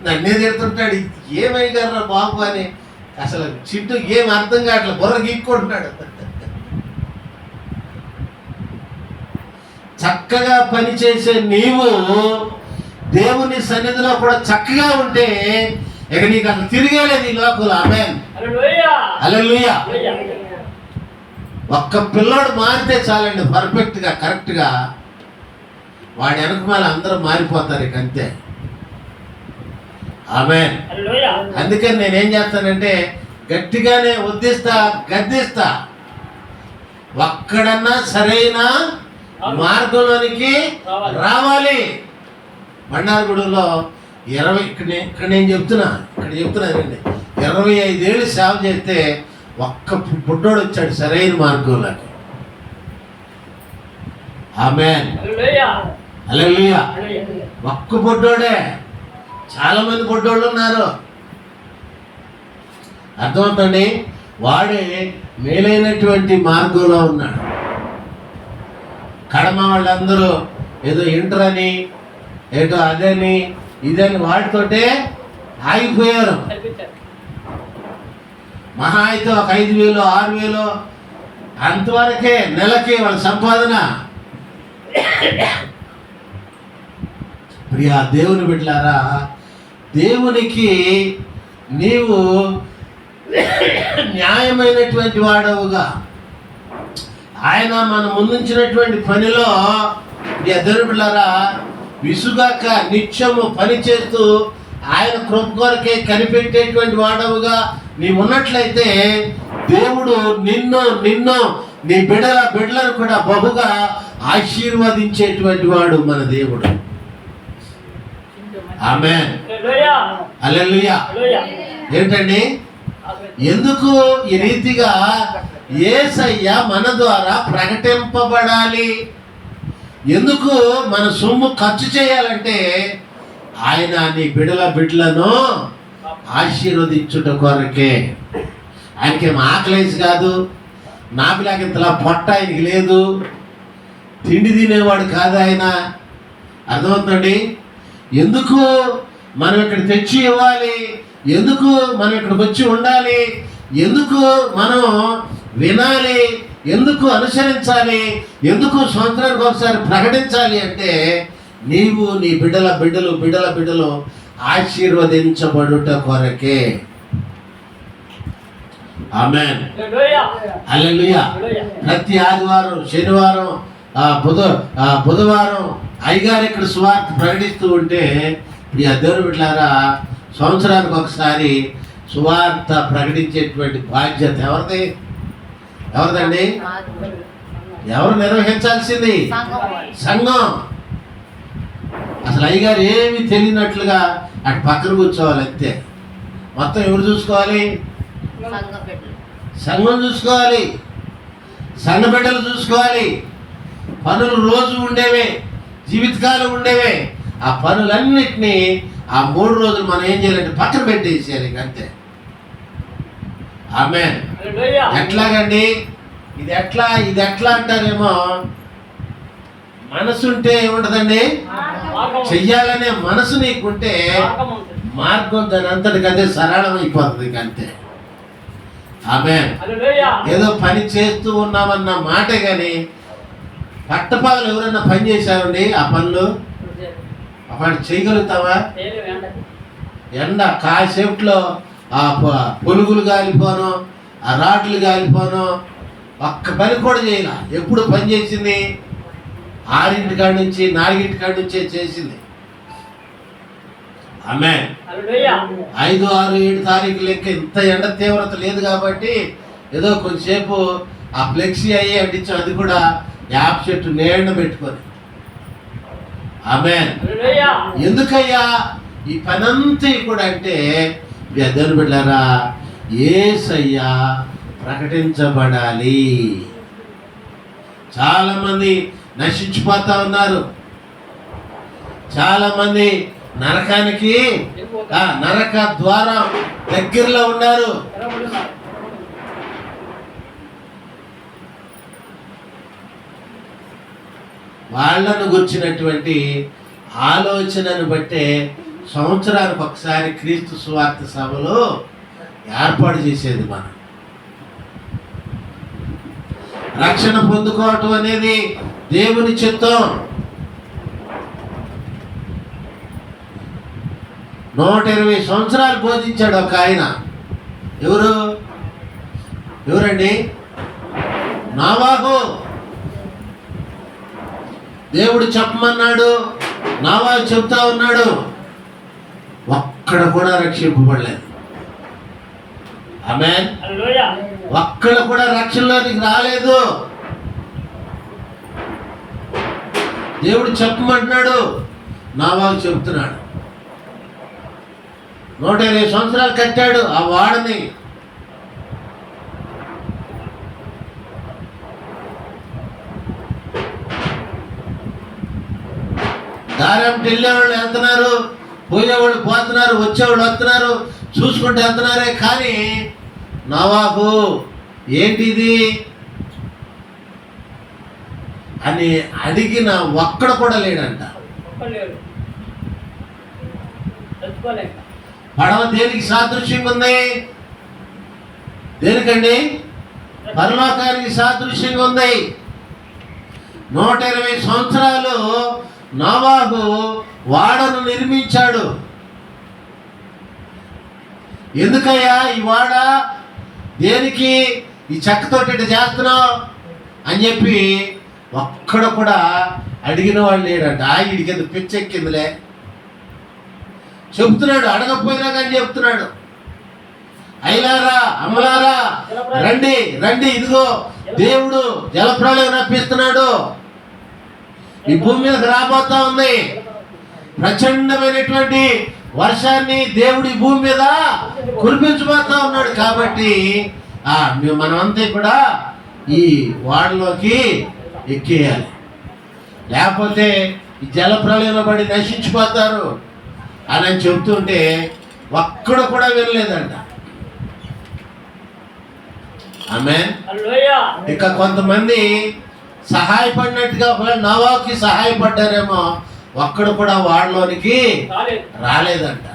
నన్నే తిడుతుంటాడు. ఏమైగారా బాబు అని అసలు చింటూకి ఏం అర్థం కావట్లే, బుర్ర గీక్కుంటున్నాడు. చక్కగా పనిచేసే నీవు దేవుని సన్నిధిలో కూడా చక్కగా ఉంటే ఇక నీకు అసలు తిరిగేలేదు ఈ లోకంలో. ఆమేన్. హల్లెలూయా. ఒక్క పిల్లోడు మారితే చాలండి, పర్ఫెక్ట్గా కరెక్ట్గా. వాడి వెనకమాల అందరూ మారిపోతారు ఇక అంతే. ఆమేన్. అందుకని నేనేం చేస్తానంటే గట్టిగానే ఉద్దిస్తా, గద్దిస్తా. ఒక్కడన్నా సరైన మార్గంలోనికి రావాలి. బండారగూడలో 20 ఇక్కడ నేను చెప్తున్నానండి 25 ఏళ్ళు సేవ చేస్తే ఒక్క బుడ్డోడు వచ్చాడు సరైన మార్గంలోకి. ఆమేన్. హల్లెలూయా. ఒక్క బుడ్డోడే. చాలా మంది బుడ్డోళ్ళు ఉన్నారు. అర్థమవుతుంది. వాడే మేలైనటువంటి మార్గంలో ఉన్నాడు. కడమ వాళ్ళందరూ ఏదో ఇంటర్ అని, ఏదో అదని ఇదని వాటితోటే ఆగిపోయారు. మహా అయితే ఒక 5,000 6,000 అంతవరకే నెలకి వాళ్ళ సంపాదన. ప్రియా దేవుని బిడ్డలారా, దేవునికి నీవు న్యాయమైనటువంటి వాడవుగా ఆయన మనం ముందుంచినటువంటి పనిలో దేవుని బిడ్డలారా విసుగాక నిత్యము పని చేస్తూ ఆయన కృప కొరకే కనిపెట్టేటువంటి వాడవుగా నీవు ఉన్నట్లయితే దేవుడు నిన్ను నీ బిడ్డలను కూడా బహుగా ఆశీర్వదించేటువంటి వాడు మన దేవుడు. ఆమేన్, హల్లెలూయా. ఏంటండి, ఎందుకు ఈ రీతిగా యేసయ్య మన ద్వారా ప్రకటింపబడాలి? ఎందుకు మన సొమ్ము ఖర్చు చేయాలంటే ఆయన నీ బిడ్డలను ఆశీర్వదించుట కొరకే. ఆయనకేం ఆకలేసి కాదు, నాకులాగా ఇంతలా పొట్ట ఆయనకి లేదు, తిండి తినేవాడు కాదు ఆయన. అర్థమవుతుందండి? ఎందుకు మనం ఇక్కడ తెచ్చి ఇవ్వాలి, ఎందుకు మనం ఇక్కడికి వచ్చి ఉండాలి, ఎందుకు మనం వినాలి, ఎందుకు అనుసరించాలి, ఎందుకు సంవత్సరానికి ఒకసారి ప్రకటించాలి అంటే నీవు నీ బిడ్డలు ఆశీర్వదించబడుట కొరకే. ఆమేన్, హల్లెలూయా. ప్రతి ఆదివారం, శనివారం, బుధవారం అయ్యగారు ఇక్కడ సువార్త ప్రకటిస్తూ ఉంటే ఈ దేవుని బిడ్డలారా సంవత్సరానికి ఒకసారి సువార్త ప్రకటించేటువంటి బాధ్యత ఎవరిదండి? ఎవరు నిర్వహించాల్సింది? సంఘం. అసలు అయ్యగారు ఏమి తెలియనట్లుగా అటు పక్కన కూర్చోవాలి అంతే. మొత్తం ఎవరు చూసుకోవాలి? సంఘం చూసుకోవాలి, సంఘ బిడ్డలు చూసుకోవాలి. పనులు రోజు ఉండేవే, జీవితకాలం ఉండేవే. ఆ పనులన్నిటినీ ఆ 3 రోజులు మనం ఏం చేయాలంటే పక్కన పెట్టేసేయాలి అంతే. ఆమేన్. ఎట్లాగండి ఇది ఎట్లా అంటారేమో, మనసు ఉంటే ఏముంటదండి? చెయ్యాలనే మనసు నీకుంటే మార్గం దాని అంతటికంటే సరళమైపోతుంది అంతే. ఆమేన్. ఏదో పని చేస్తూ ఉన్నామన్న మాటే కానీ పట్టపగలు ఎవరైనా పని చేశారండి ఆ పనులు అప్పుడు చేయగలుగుతావా? ఎండ కాసేపులో ఆ పొలుగులు గాలిపోను, ఆ రాడ్లు గాలిపోను, ఒక్క పని కూడా చేయాల. ఎప్పుడు పని చేసింది? 6 కాడి నుంచి 4 కాడి నుంచే చేసింది. ఆమేన్. 5, 6, 7 తారీఖు లెక్క ఇంత ఎండ తీవ్రత లేదు కాబట్టి ఏదో కొంచెంసేపు ఆ ఫ్లెక్సీ అయ్యి అంటించాం, అది కూడా యాప్ చెట్టు నీడ పెట్టుకొని. ఆమేన్. ఎందుకయ్యా ఈ పనంతా కూడా అంటే దేవుని బిడ్డలారా యేసయ్య ప్రకటించబడాలి. చాలా మంది నశించిపోతా ఉన్నారు, చాలా మంది నరకానికి నరక ద్వారం దగ్గరలో ఉన్నారు. వాళ్ళను గుర్చినటువంటి ఆలోచనను బట్టే సంవత్సరానికి ఒకసారి క్రీస్తు సువార్త సభలో ఏర్పాటు చేసేది. మనం రక్షణ పొందుకోవటం అనేది దేవుని చిత్తం. 120 సంవత్సరాలు బోధించాడు ఒక ఆయన. ఎవరండి? నోవాహు. దేవుడు చెప్పమన్నాడు, నోవాహు చెప్తా ఉన్నాడు, ఒక్కడ కూడా రక్షింపబడలేదు. ఆమేన్. ఒక్కడ కూడా రక్షణలోనికి రాలేదు. దేవుడు చెప్పమంటున్నాడు, నోవాహు చెప్తున్నాడు. 120 సంవత్సరాలు కట్టాడు ఆ వాడని. దారం వెళ్ళేవాళ్ళు వెళ్తున్నారు, పోయేవాళ్ళు పోతున్నారు, వచ్చేవాళ్ళు వస్తున్నారు, చూసుకుంటూ వెళ్తున్నారే. కానీ నోవాహు ఏంటిది అని అడిగిన ఒక్కడ కూడా లేడంట. పడవ దేనికి సాదృశ్యంగా ఉంది? దేనికండి? పరలోకానికి సాదృశ్యంగా ఉంది. 120 సంవత్సరాలు నోవాహు వాడను నిర్మించాడు. ఎందుకయ్యా ఈ వాడ, దేనికి ఈ చెక్కతోటి చేస్తున్నావు అని చెప్పి ఒక్కడ కూడా అడిగిన వాళ్ళు లేడంట. ఈడికి పిచ్చెక్కిందిలే చెప్తున్నాడు, అడగకపోయినా కానీ చెప్తున్నాడు. అయ్యలారా అమ్మలారా రండి రండి, ఇదిగో దేవుడు జలప్రళయం రప్పిస్తున్నాడు, ఈ భూమి మీదకి రాబోతా ఉంది, ప్రచండమైనటువంటి వర్షాన్ని దేవుడి భూమి మీద కురిపించబోతా ఉన్నాడు. కాబట్టి మనమంతా కూడా ఈ వాడలోకి ఎక్కేయాలి, లేకపోతే ఈ జలప్రళయంలో పడి నశించిపోతారు అని చెబుతుంటే ఒక్కడు కూడా వినలేదంట. ఆమేన్. ఇక కొంతమంది సహాయపడినట్టుగా ఒకవేళ నోవాకి సహాయపడ్డారేమో, ఒక్కడు కూడా వాడలోనికి రాలేదంట.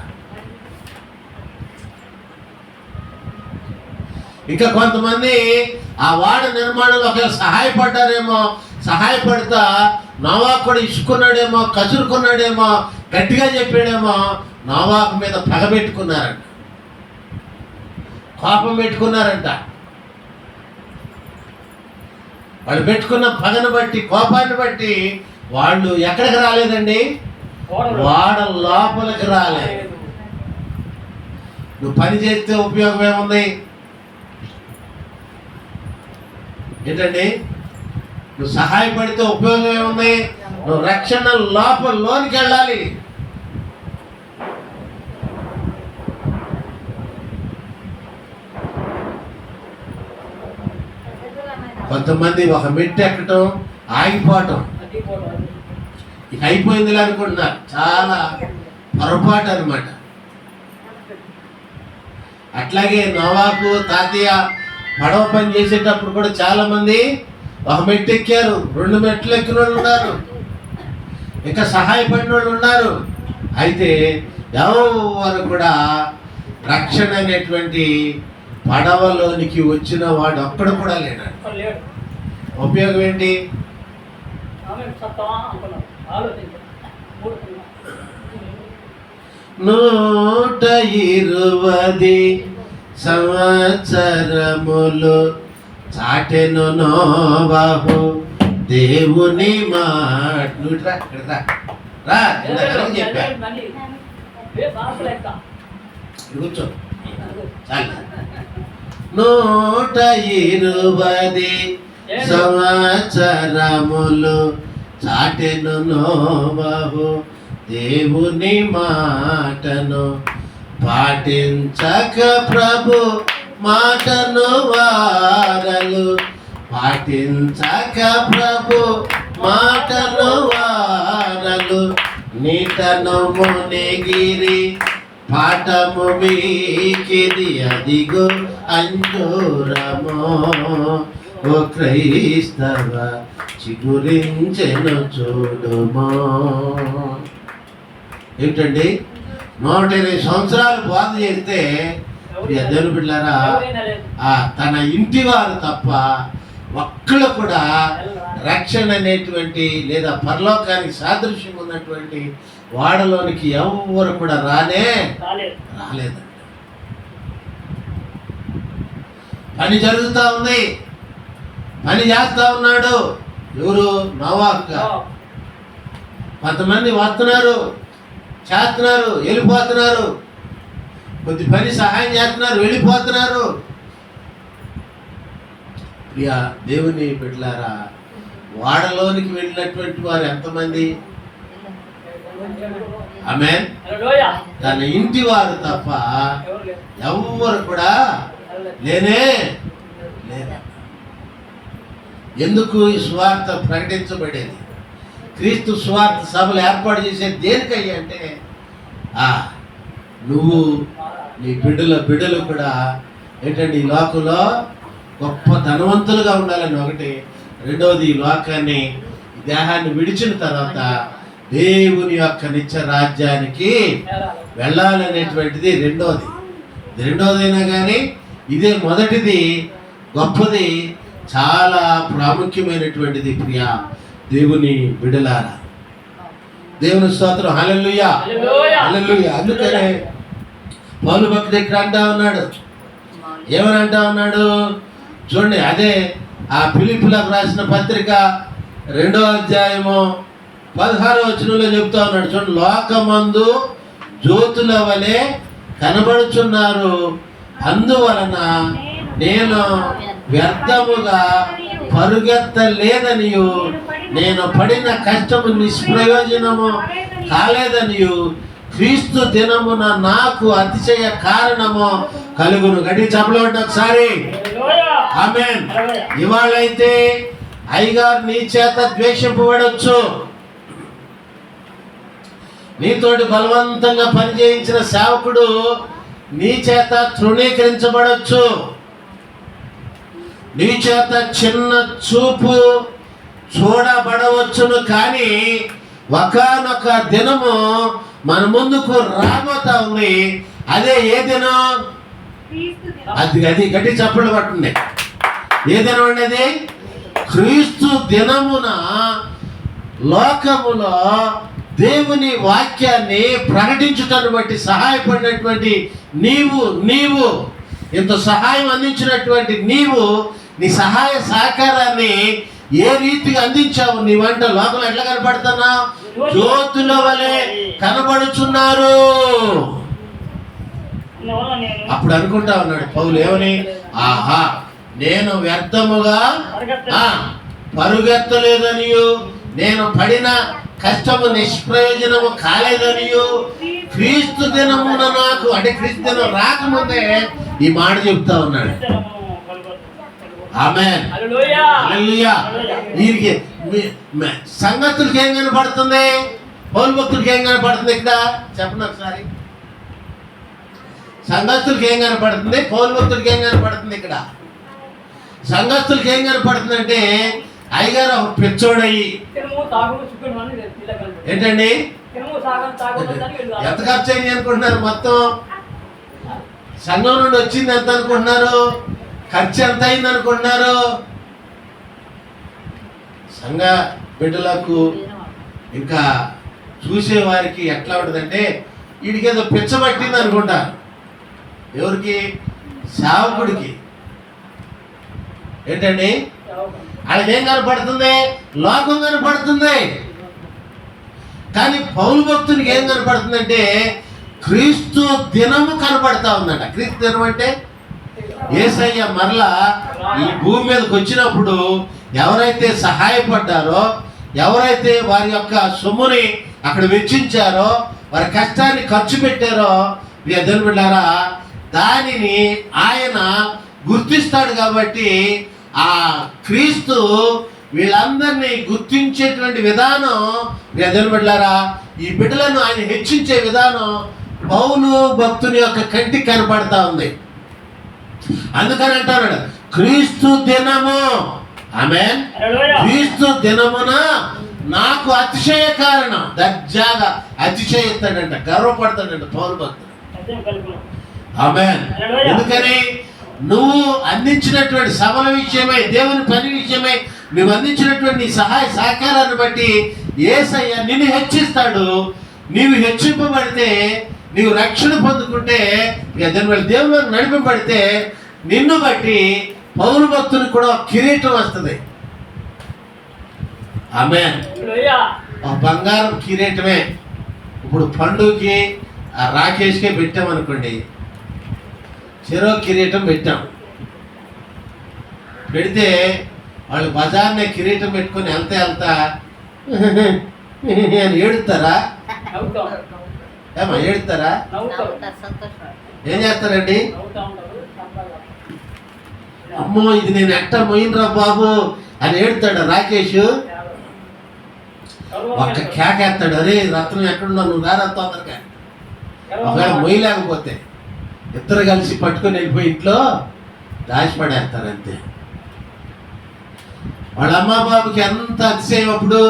ఇంకా కొంతమంది ఆ వాడ నిర్మాణంలో ఒకవేళ సహాయపడ్డారేమో, సహాయపడతా నోవాకు కూడా ఇసుకున్నాడేమో, కసురుకున్నాడేమో, గట్టిగా చెప్పాడేమో, నోవాకు మీద పగ పెట్టుకున్నారంట, కోపం పెట్టుకున్నారంట. వాళ్ళు పెట్టుకున్న పగను బట్టి, కోపాన్ని బట్టి వాళ్ళు ఎక్కడికి రాలేదండి, వాడ లోపలికి రాలేదు. నువ్వు పని చేస్తే ఉపయోగం ఏముంది ఏంటండి? నువ్వు సహాయపడితే ఉపయోగం ఏముంది? నువ్వు రక్షణ లోనికి వెళ్ళాలి. కొంతమంది ఒక మెట్టు ఎక్కటం ఆగిపోవటం, ఇక అయిపోయిందిలే అనుకుంటున్నారు. చాలా పొరపాటు అన్నమాట. అట్లాగే నోవాకు తాతయ్య పడవ పని చేసేటప్పుడు కూడా చాలా మంది ఒక మెట్టు ఎక్కారు, 2 మెట్లు ఎక్కిన వాళ్ళు ఉన్నారు, ఇంకా సహాయపడిన వాళ్ళు ఉన్నారు. అయితే ఎవరు కూడా రక్షణ అనేటువంటి పడవలోనికి వచ్చిన వాడు ఒక్కడు కూడా లేడు. ఉపయోగం ఏంటి? 120 సంవత్సరములు చాటెను నోవాహు దేవుని మాట. కూర్చో. 120 సంవత్సరములు చాటెను నోవాహు దేవుని మాటను, పాటించక ప్రభు మాటను వారలు, పాటించక ప్రభు మాటను వారలు, నీటను మునిగిరి పాఠము వీకిది, అదిగో అంజూరమో ఓ క్రైస్తవ చిగురించెను చూడుమో. ఏమిటండి? 120 సంవత్సరాలు బోధ చేస్తే దేవుని బిడ్డలారా, తన ఇంటి వారు తప్ప ఒక్కళ్ళు కూడా రక్షణ అనేటువంటి లేదా పరలోకానికి సాదృశ్యం ఉన్నటువంటి వాడలోనికి ఎవరు కూడా రాలేదండి. పని జరుగుతూ ఉంది, పని చేస్తా ఉన్నాడు. ఎవరు? నోవాహు. కొంతమంది వస్తున్నారు, చేస్తున్నారు, వెళ్ళిపోతున్నారు, కొద్ది పని సహాయం చేస్తున్నారు, వెళ్ళిపోతున్నారు. ప్రియా దేవుని బిడ్డలారా, వాడలోనికి వెళ్ళినటువంటి వారు ఎంతమంది? ఆమేన్. తన ఇంటి వారు తప్ప ఎవరు కూడా లేనే లేదా. ఎందుకు ఈ సువార్త ప్రకటించబడేది? క్రీస్తు సువార్త సభలు ఏర్పాటు చేసేది దేనికయ్యా అంటే, నువ్వు నీ బిడ్డలు కూడా ఏంటంటే ఈ లోకంలో గొప్ప ధనవంతులుగా ఉండాలని ఒకటి, రెండవది ఈ లోకాన్ని, ఈ దేహాన్ని విడిచిన తర్వాత దేవుని యొక్క నిత్య రాజ్యానికి వెళ్ళాలనేటువంటిది రెండవదైనా కానీ ఇదే మొదటిది, గొప్పది, చాలా ప్రాముఖ్యమైనటువంటిది. ప్రియా దేవుని బిడ్డలారా, దేవుని స్తోత్రం. హల్లెలూయా హల్లెలూయా. అందుకనే పౌలు భక్తుడు ఇక్కడ అంటా ఉన్నాడు, ఏమని అంటా ఉన్నాడు చూడండి. అదే ఆ ఫిలిప్పీలకు రాసిన పత్రిక 2వ అధ్యాయము 16వ వచనంలో చెప్తా ఉన్నాడు చూడండి, లోకమందు జ్యోతుల వలె కనబడుచున్నారు, అందువలన నేను వ్యర్థముగా పరుగెత్తలేదనియు నేను పడిన కష్టము నిష్ప్రయోజనము కాలేదనియు క్రీస్తు దినమున నాకు అతిశయ కారణము కలుగును. గట్టి చెప్పలేండి ఒకసారి. ఆమేన్. ఇవాళైతే అయ్యగారు నీ చేత ద్వేషింపబడవచ్చు, నీతోటి బలవంతంగా పనిచేయించిన సేవకుడు నీ చేత తృణీకరించబడవచ్చు, నీ చేత చిన్న చూపు చూడబడవచ్చును. కానీ ఒకానొక దినము మన ముందుకు రాబోతా ఉంది. అదే ఏ దినం? అది గట్టి చప్పట్లు పట్టింది. ఏ దినం అనేది? క్రీస్తు దినమున లోకములో దేవుని వాక్యాన్ని ప్రకటించుటను బట్టి సహాయపడినటువంటి నీవు ఇంత సహాయం అందించినటువంటి నీ సహాయ సహకారాన్ని ఏ రీతిగా అందించావు? నీ వంట లోకంలో ఎట్లా కనపడుతున్నావు? జ్యోతుల వలె కనబడుచున్నారు. అప్పుడు అనుకుంటా ఉన్నాడు పౌలు ఏమని, ఆహా నేను వ్యర్థముగా పరుగెత్తలేదనియు నేను పడిన కష్టము నిష్ప్రయోజనము కాలేదనియు క్రీస్తు దినమున నాకు, అంటే క్రీస్తు దినం రాకముందే ఈ మాట చెప్తా ఉన్నాడు. ఆమేన్. హల్లెలూయా. వీరికి సంగతులకి ఏం కనపడుతుంది? పౌలు భక్తులకి ఏం కనపడుతుంది? ఇక్కడ చెప్పండి ఒకసారి. సంఘస్థులకి ఏం కనపడుతుంది? పౌలు భక్తులకి ఏం కనపడుతుంది? ఇక్కడ సంఘస్థులకి ఏం కనపడుతుంది అంటే అయ్యగారు పిచ్చోడయ్యి ఏంటండి ఎంత ఖర్చు అయింది అనుకుంటున్నారు? మొత్తం సంఘం నుండి వచ్చింది ఎంత అనుకుంటున్నారు? ఖర్చు ఎంత అయింది అనుకుంటున్నారు? సంఘ బిడ్డలకు ఇంకా చూసే వారికి ఎట్లా ఉంటుందంటే వీడికి ఏదో పిచ్చబట్టింది అనుకుంటారు. ఎవరికి? సేవకుడికి. ఏంటండి వాళ్ళకి ఏం కనపడుతుంది? లోకం కనపడుతుంది. కానీ పౌలు భక్తునికి ఏం కనపడుతుందంటే క్రీస్తు దినము కనపడతా ఉందంట. క్రీస్తు దినం అంటే యేసయ్య మరలా ఈ భూమి మీదకి వచ్చినప్పుడు ఎవరైతే సహాయపడ్డారో, ఎవరైతే వారి యొక్క సొమ్ముని అక్కడ వెచ్చించారో, వారి కష్టాన్ని ఖర్చు పెట్టారో, దేవుని బిడ్డలారా దానిని ఆయన గుర్తిస్తాడు. కాబట్టి ఆ క్రీస్తు వీళ్ళందరినీ గుర్తించేటువంటి విధానం, దేవుని బిడ్డలారా ఈ బిడ్డలను ఆయన హెచ్చించే విధానం పౌలు భక్తుని యొక్క కంటికి కనపడతా ఉంది. అందుకని అంటాడు క్రీస్తు దినము. ఆమేన్. క్రీస్తు దినమున నాకు అతిశయ కారణం. దర్జాగా అతిశయిస్తాడంట, గర్వపడతాడంట పౌలు భక్తుడు. ఆమేన్. ఎందుకని? నువ్వు అందించినటువంటి సభల విషయమై, దేవుని పని విషయమై నువ్వు అందించినటువంటి సహాయ సహకారాన్ని బట్టి యేసయ్య నిన్ను హెచ్చిస్తాడు. నీవు హెచ్చింపబడితే, నీవు రక్షణ పొందుకుంటే, దేవుని నడిపింపబడితే నిన్ను బట్టి పౌలు భక్తునికి కూడా కిరీటం వస్తుంది. ఆమేన్. బంగారం కిరీటమే. ఇప్పుడు పండుగకి ఆ రాకేష్కే పెట్టామనుకోండి, చెరో కిరీటం పెట్టాం. పెడితే వాళ్ళు బజార్నే కిరీటం పెట్టుకొని వెళ్తా అని ఏడుతారా? ఏమా ఏడుతారా? ఏం చేస్తారండి? అమ్మో ఇది నేను ఎట్ట మొయినరా బాబు అని ఏడుతాడు రాకేష్. ఒక్క కేకేస్తాడు, అరే రత్నం ఎక్కడున్నావు, నువ్వు రారా తొందరగా. ఒకవేళ మొయ్యలేకపోతే ఇద్దరు కలిసి పట్టుకొని వెళ్ళిపోయి ఇంట్లో దాచిపడేస్తారు అంతే. వాళ్ళ అమ్మ బాబుకి ఎంత అతిశయం, అప్పుడు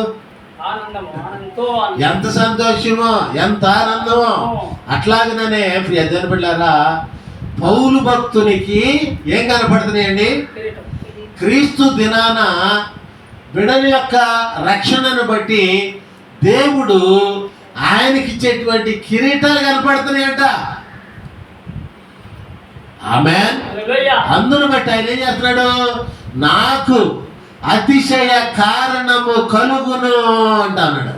ఎంత సంతోషమో, ఎంత ఆనందమో. అట్లాగనే దేవుని బిడ్డలారా పౌలు భక్తునికి ఏం కనపడుతున్నాయండి? క్రీస్తు దినాన బిడ్డల యొక్క రక్షణను బట్టి దేవుడు ఆయనకి ఇచ్చేటువంటి కిరీటాలు కనపడుతున్నాయంట. ఆమేన్. అందును బట్టి ఆయన ఏం చేస్తున్నాడు? నాకు అతిశయ కారణము కలుగును అంటున్నాడు.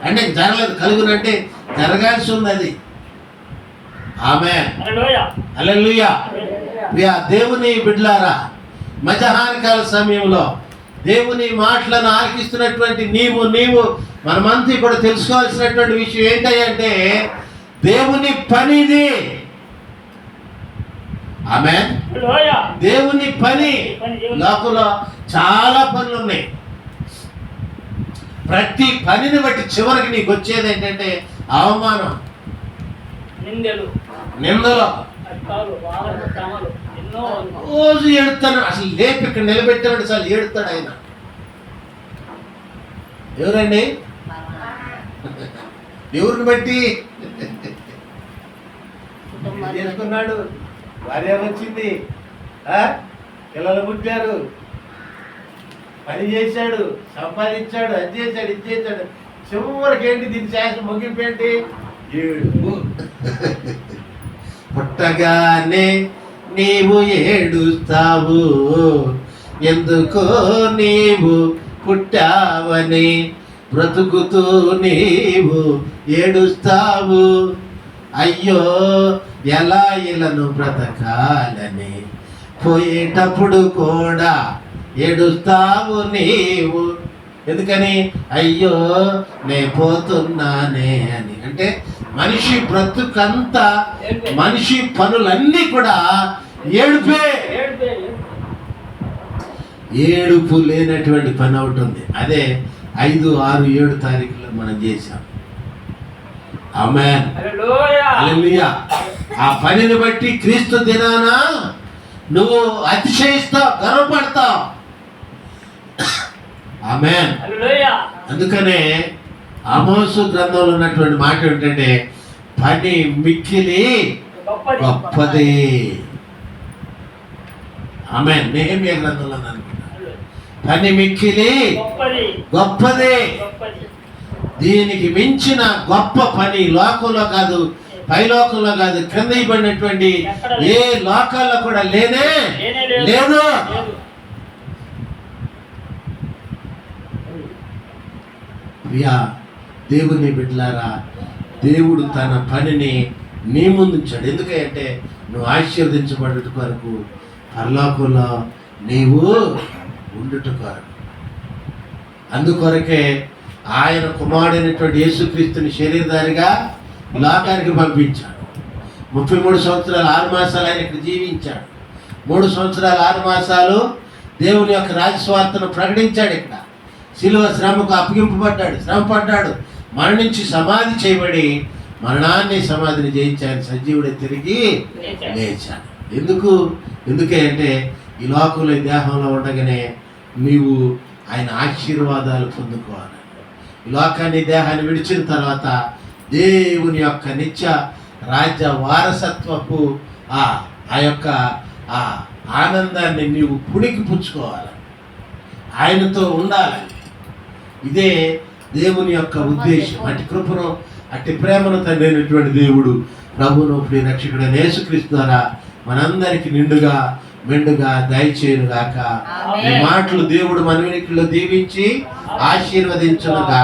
అంటే జరగలేదు, కలుగునంటే జరగాల్సి ఉంది అది. ఆమేన్, హల్లెలూయా. ప్రియా దేవుని బిడ్డలారా, మధ్యాహ్నకాల సమయంలో దేవుని మాటలను ఆలకిస్తున్నటువంటి నీవు మనమంతా కూడా తెలుసుకోవాల్సినటువంటి విషయం ఏంటంటే దేవుని పనిది. ఆమేన్, దేవుని పని. లోకంలో చాలా పనులు ఉన్నాయి. ప్రతి పనిని బట్టి చివరికి నీకు వచ్చేది ఏంటంటే అవమానం, నిందలు. రోజు ఏడుతాను, అసలు లేపి ఇక్కడ నిలబెట్టాడు, అసలు ఏడుతాడు ఆయన. ఎవరండి? ఎవరిని బట్టి చేసుకున్నాడు, భార్య వచ్చింది, పిల్లలు పుట్టారు, పని చేశాడు, సంపాదించాడు, అది చేశాడు, ఇది చేశాడు. చివరికి ఏంటి దీని శాస్త్రం ముగింపు ఏంటి? ఏడుపు. పుట్టగానే నీవు ఏడుస్తావు, ఎందుకో నీవు పుట్టావని, బ్రతుకుతూ నీవు ఏడుస్తావు, అయ్యో ఎలా ఇలను బ్రతకాలని, పోయేటప్పుడు కూడా ఏడుస్తావు నీవు. ఎందుకని? అయ్యో నే పోతున్నానే అని. అంటే మనిషి బ్రతుకంతా, మనిషి పనులన్నీ కూడా ఏడుపే. ఏడుపు లేనటువంటి పని ఒకటి ఉంది, అదే 5, 6, 7 తారీఖులో మనం చేశాం. ఆమేన్, హల్లెలూయా. ఆ పనిని బట్టి క్రీస్తు దినాన నువ్వు అతిశయిస్తావు, గర్వపడతావు. ఆమేన్. అందుకనే ఆమోసు గ్రంథంలో ఉన్నటువంటి మాట ఏంటంటే పని మిక్కిలి గొప్పది. ఆమేన్. నెహెమ్యా గ్రంథంలో పని మిక్కిలి గొప్పది. దీనికి మించిన గొప్ప పని లోకంలో కాదు, పైలోకంలో కాదు, క్రింద ఇవ్వబడినటువంటి ఏ లోకాల్లో కూడా లేనే లేదు. ప్రియా దేవుని బిడ్డలారా, దేవుడు తన పనిని నీ ముందుంచాడు. ఎందుకంటే నువ్వు ఆశీర్వదించబడుట కొరకు, పరలోకంలో నీవు ఉండుట కొరకు. అందుకొరకే ఆయన కుమారుడైనటువంటి యేసుక్రీస్తుని శరీరధారిగా లోకానికి పంపించాడు. 33 సంవత్సరాలు 6 మాసాలు ఆయన ఇక్కడ జీవించాడు. 3 సంవత్సరాలు 6 మాసాలు దేవుని యొక్క రాజస్వార్తను ప్రకటించాడు. ఇక్కడ శిలువ శ్రమకు అప్పగింపబడ్డాడు, శ్రమపడ్డాడు, మరణించి సమాధి చేయబడి మరణాన్ని సమాధిని జయించాడు, సజీవుడే తిరిగి లేచాడు. ఎందుకే అంటే ఈ లోకంలో ఈ దేహంలో ఉండగానే నీవు ఆయన ఆశీర్వాదాలు పొందుకోవాలి. ఈ లోకాన్ని దేహాన్ని విడిచిన తర్వాత దేవుని యొక్క నిత్య రాజ్య వారసత్వపు ఆ యొక్క ఆనందాన్ని నీవు పుణికి పుచ్చుకోవాలి, ఆయనతో ఉండాలి. ఇదే దేవుని యొక్క ఉద్దేశం. అట్టి కృపను, అట్టి ప్రేమను తండ్రి అయినటువంటి దేవుడు ప్రభువును ప్రియ రక్షకుడైన యేసుక్రీస్తు ద్వారా మనందరికి నిండుగా మెండుగా దయచేయును గాక. ఈ మాటలు దేవుడు మన వినికిడిలో దీవించి ఆశీర్వదించును గాక.